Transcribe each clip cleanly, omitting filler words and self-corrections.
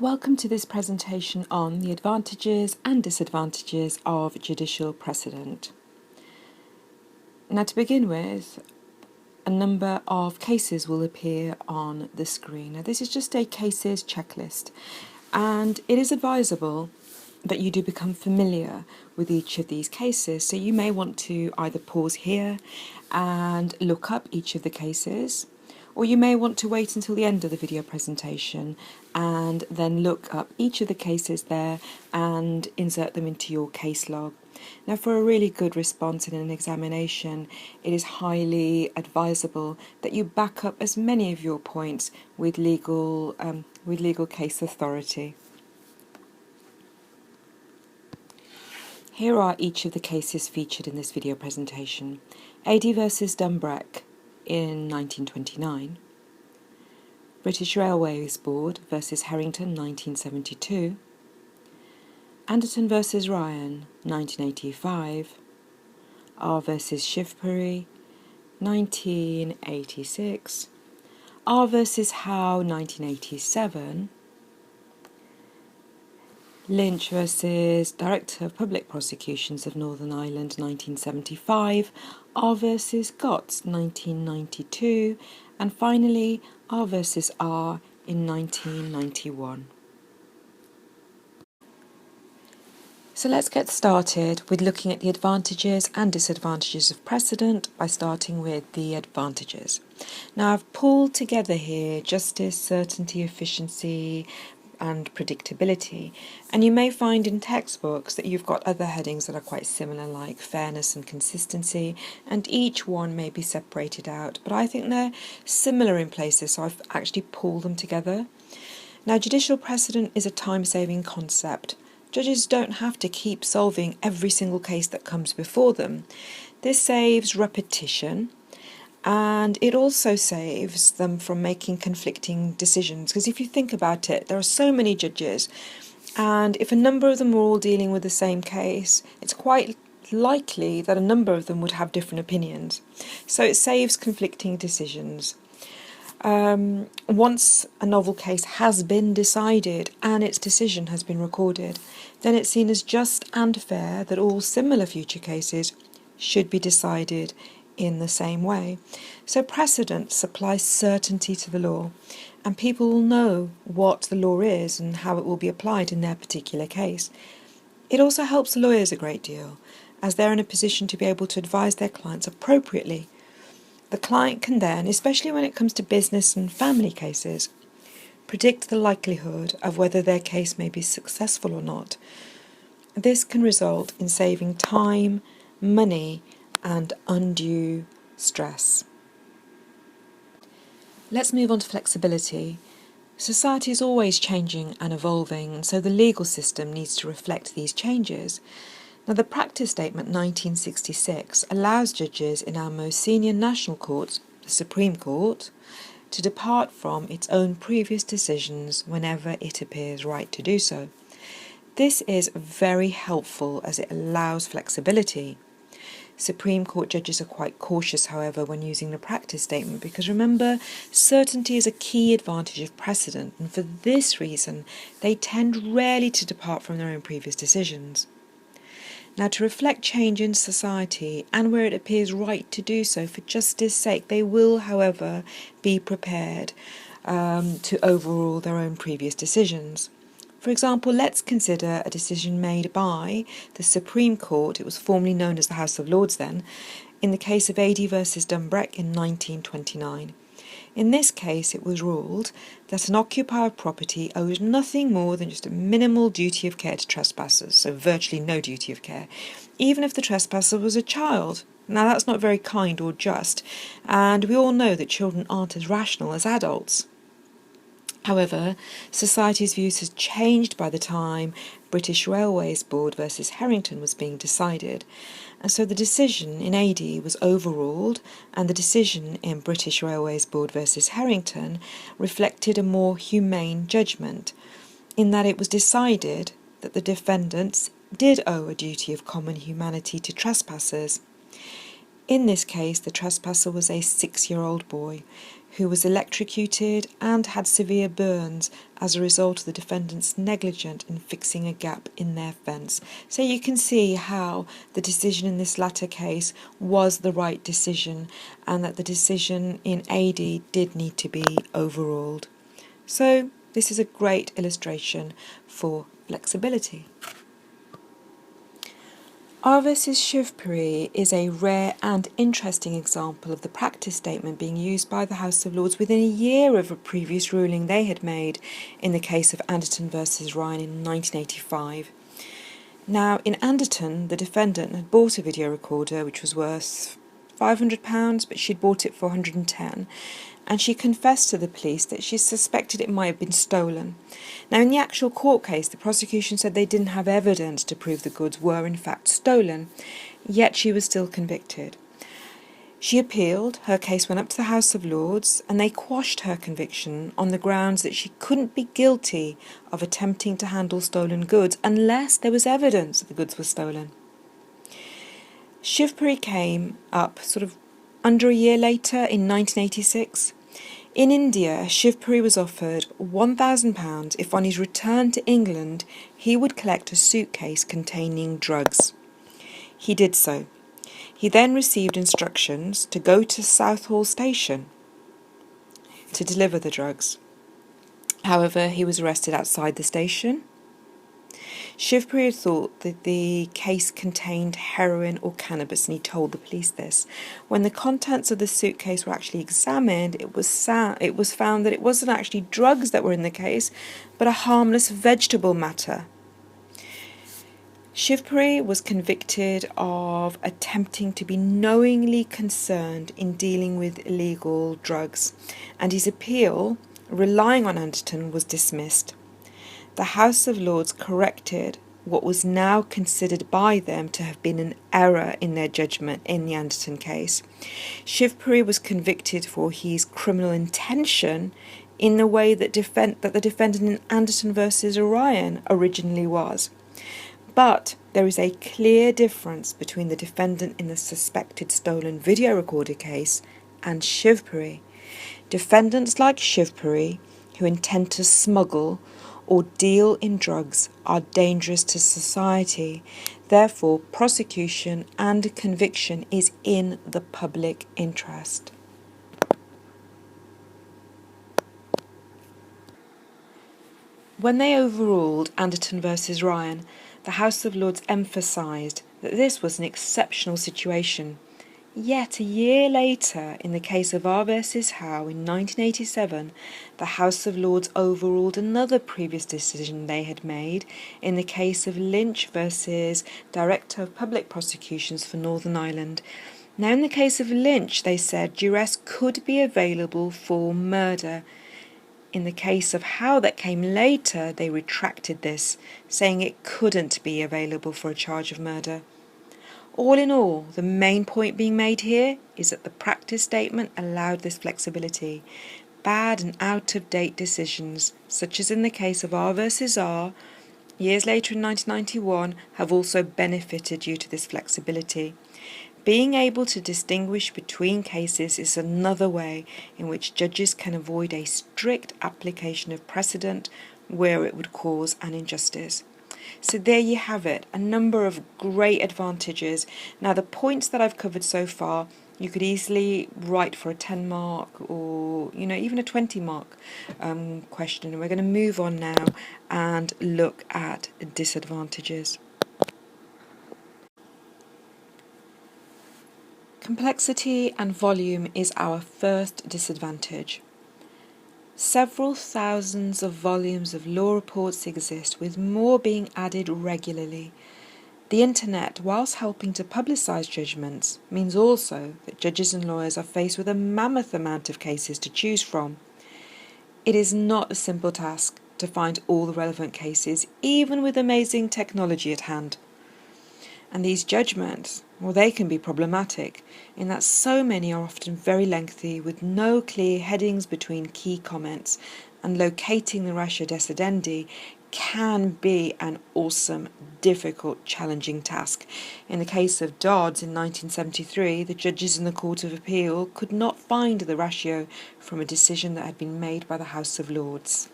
Welcome to this presentation on the advantages and disadvantages of judicial precedent. Now, to begin with, a number of cases will appear on the screen. Now, this is just a cases checklist, and it is advisable that you do become familiar with each of these cases. So you may want to either pause here and look up each of the cases, or you may want to wait until the end of the video presentation and then look up each of the cases there and insert them into your case log. Now, for a really good response in an examination, it is highly advisable that you back up as many of your points with legal case authority. Here are each of the cases featured in this video presentation. Addie versus Dumbreck in 1929, British Railways Board versus Herrington 1972, Anderton versus Ryan 1985, R versus Shivpuri 1986, R versus Howe 1987, Lynch versus Director of Public Prosecutions of Northern Ireland 1975, R versus Gotts 1992, and finally R versus R in 1991. So let's get started with looking at the advantages and disadvantages of precedent by starting with the advantages. Now, I've pulled together here justice, certainty, efficiency, and predictability, and you may find in textbooks that you've got other headings that are quite similar, like fairness and consistency, and each one may be separated out, but I think they're similar in places, so I've actually pulled them together. Now, judicial precedent is a time-saving concept. Judges don't have to keep solving every single case that comes before them. This saves repetition, and it also saves them from making conflicting decisions, because if you think about it, there are so many judges, and if a number of them are all dealing with the same case, it's quite likely that a number of them would have different opinions. So it saves conflicting decisions. Once a novel case has been decided and its decision has been recorded, then it's seen as just and fair that all similar future cases should be decided in the same way. So precedent supplies certainty to the law, and people will know what the law is and how it will be applied in their particular case. It also helps lawyers a great deal, as they're in a position to be able to advise their clients appropriately. The client can then, especially when it comes to business and family cases, predict the likelihood of whether their case may be successful or not. This can result in saving time, money, and undue stress. Let's move on to flexibility. Society is always changing and evolving, and so the legal system needs to reflect these changes. Now, the Practice Statement 1966 allows judges in our most senior national court, the Supreme Court, to depart from its own previous decisions whenever it appears right to do so. This is very helpful as it allows flexibility. Supreme Court judges are quite cautious, however, when using the practice statement, because remember, certainty is a key advantage of precedent, and for this reason they tend rarely to depart from their own previous decisions. Now, to reflect change in society and where it appears right to do so for justice's sake, they will, however, be prepared to overrule their own previous decisions. For example, let's consider a decision made by the Supreme Court, it was formerly known as the House of Lords then, in the case of Addie versus Dumbreck in 1929. In this case, it was ruled that an occupier of property owed nothing more than just a minimal duty of care to trespassers, so virtually no duty of care, even if the trespasser was a child. Now, that's not very kind or just, and we all know that children aren't as rational as adults. However, society's views has changed by the time British Railways Board versus Herrington was being decided, and so the decision in Addie was overruled, and the decision in British Railways Board versus Herrington reflected a more humane judgment, in that it was decided that the defendants did owe a duty of common humanity to trespassers. In this case, the trespasser was a 6-year-old boy who was electrocuted and had severe burns as a result of the defendant's negligence in fixing a gap in their fence. So you can see how the decision in this latter case was the right decision, and that the decision in Addie did need to be overruled. So this is a great illustration for flexibility. R versus Shivpuri is a rare and interesting example of the practice statement being used by the House of Lords within a year of a previous ruling they had made in the case of Anderton versus Ryan in 1985. Now, in Anderton, the defendant had bought a video recorder which was worth £500, but she'd bought it for £110, and she confessed to the police that she suspected it might have been stolen. Now, in the actual court case, the prosecution said they didn't have evidence to prove the goods were in fact stolen, yet she was still convicted. She appealed, her case went up to the House of Lords, and they quashed her conviction on the grounds that she couldn't be guilty of attempting to handle stolen goods unless there was evidence that the goods were stolen. Shivpuri came up sort of under a year later in 1986. In India, Shivpuri was offered £1,000 if on his return to England he would collect a suitcase containing drugs. He did so. He then received instructions to go to Southall Station to deliver the drugs. However, he was arrested outside the station. Shivpuri had thought that the case contained heroin or cannabis, and he told the police this. When the contents of the suitcase were actually examined, it was found that it wasn't actually drugs that were in the case, but a harmless vegetable matter. Shivpuri was convicted of attempting to be knowingly concerned in dealing with illegal drugs, and his appeal, relying on Anderton, was dismissed. The House of Lords corrected what was now considered by them to have been an error in their judgment in the Anderton case. Shivpuri was convicted for his criminal intention in the way that the defendant in Anderton versus Orion originally was. But there is a clear difference between the defendant in the suspected stolen video recorder case and Shivpuri. Defendants like Shivpuri, who intend to smuggle or deal in drugs, are dangerous to society. Therefore, prosecution and conviction is in the public interest. When they overruled Anderton versus Ryan, the House of Lords emphasised that this was an exceptional situation. Yet a year later, in the case of R versus Howe in 1987, the House of Lords overruled another previous decision they had made in the case of Lynch versus Director of Public Prosecutions for Northern Ireland. Now, in the case of Lynch, they said duress could be available for murder. In the case of Howe that came later, they retracted this, saying it couldn't be available for a charge of murder. All in all, the main point being made here is that the practice statement allowed this flexibility. Bad and out-of-date decisions, such as in the case of R versus R, years later in 1991, have also benefited due to this flexibility. Being able to distinguish between cases is another way in which judges can avoid a strict application of precedent where it would cause an injustice. So there you have it, a number of great advantages. Now, the points that I've covered so far, you could easily write for a 10 mark or, even a 20 mark question. And we're going to move on now and look at disadvantages. Complexity and volume is our first disadvantage. Several thousands of volumes of law reports exist, with more being added regularly. The internet, whilst helping to publicise judgments, means also that judges and lawyers are faced with a mammoth amount of cases to choose from. It is not a simple task to find all the relevant cases, even with amazing technology at hand. And these judgments, they can be problematic in that so many are often very lengthy with no clear headings between key comments. and locating the ratio decidendi can be an awesome, difficult, challenging task. In the case of Dodds in 1973, the judges in the Court of Appeal could not find the ratio from a decision that had been made by the House of Lords.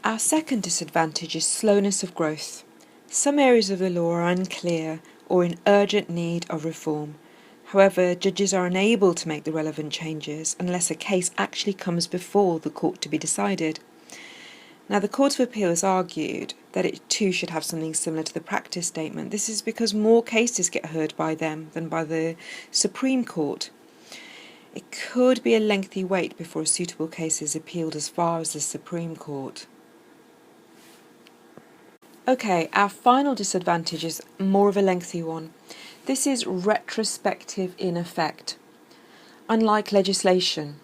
Our second disadvantage is slowness of growth. Some areas of the law are unclear or in urgent need of reform. However, judges are unable to make the relevant changes unless a case actually comes before the court to be decided. Now, the Court of Appeal has argued that it too should have something similar to the practice statement. This is because more cases get heard by them than by the Supreme Court. It could be a lengthy wait before a suitable case is appealed as far as the Supreme Court. Okay, our final disadvantage is more of a lengthy one. This is retrospective in effect. Unlike legislation,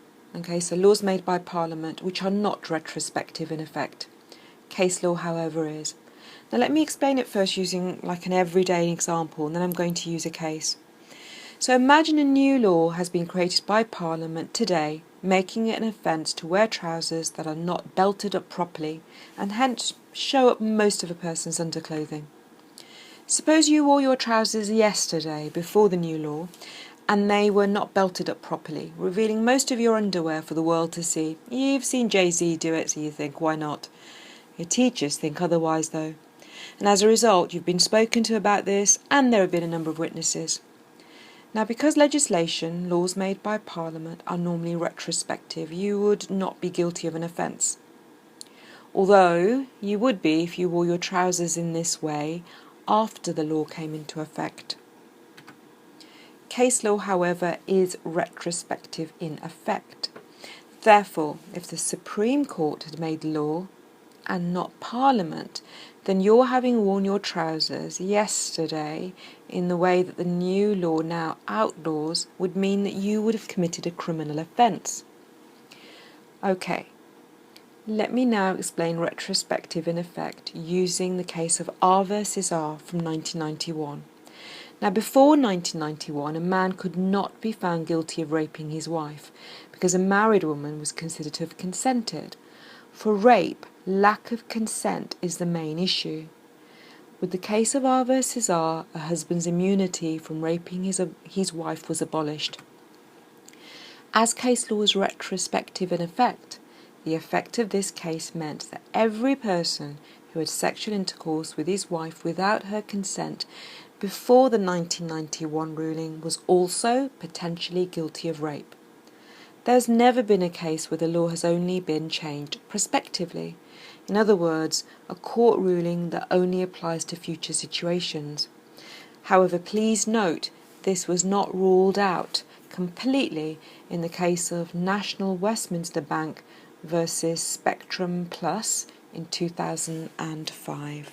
so laws made by Parliament which are not retrospective in effect. Case law, however, is. Now let me explain it first using like an everyday example, and then I'm going to use a case. So imagine a new law has been created by Parliament today, making it an offence to wear trousers that are not belted up properly and hence show up most of a person's underclothing. Suppose you wore your trousers yesterday before the new law and they were not belted up properly, revealing most of your underwear for the world to see. You've seen Jay-Z do it, so you think, why not? Your teachers think otherwise though. And as a result, you've been spoken to about this and there have been a number of witnesses. Now, because legislation, laws made by Parliament, are normally retrospective, you would not be guilty of an offence. Although you would be if you wore your trousers in this way after the law came into effect. Case law, however, is retrospective in effect. Therefore, if the Supreme Court had made law and not Parliament, then your having worn your trousers yesterday in the way that the new law now outlaws would mean that you would have committed a criminal offence. Okay, let me now explain retrospective in effect using the case of R versus R from 1991. Now, before 1991, a man could not be found guilty of raping his wife because a married woman was considered to have consented. For rape, lack of consent is the main issue. With the case of R versus R, a husband's immunity from raping his wife was abolished. As case law was retrospective in effect, the effect of this case meant that every person who had sexual intercourse with his wife without her consent before the 1991 ruling was also potentially guilty of rape. There has never been a case where the law has only been changed prospectively. In other words, a court ruling that only applies to future situations. However, please note this was not ruled out completely in the case of National Westminster Bank versus Spectrum Plus in 2005.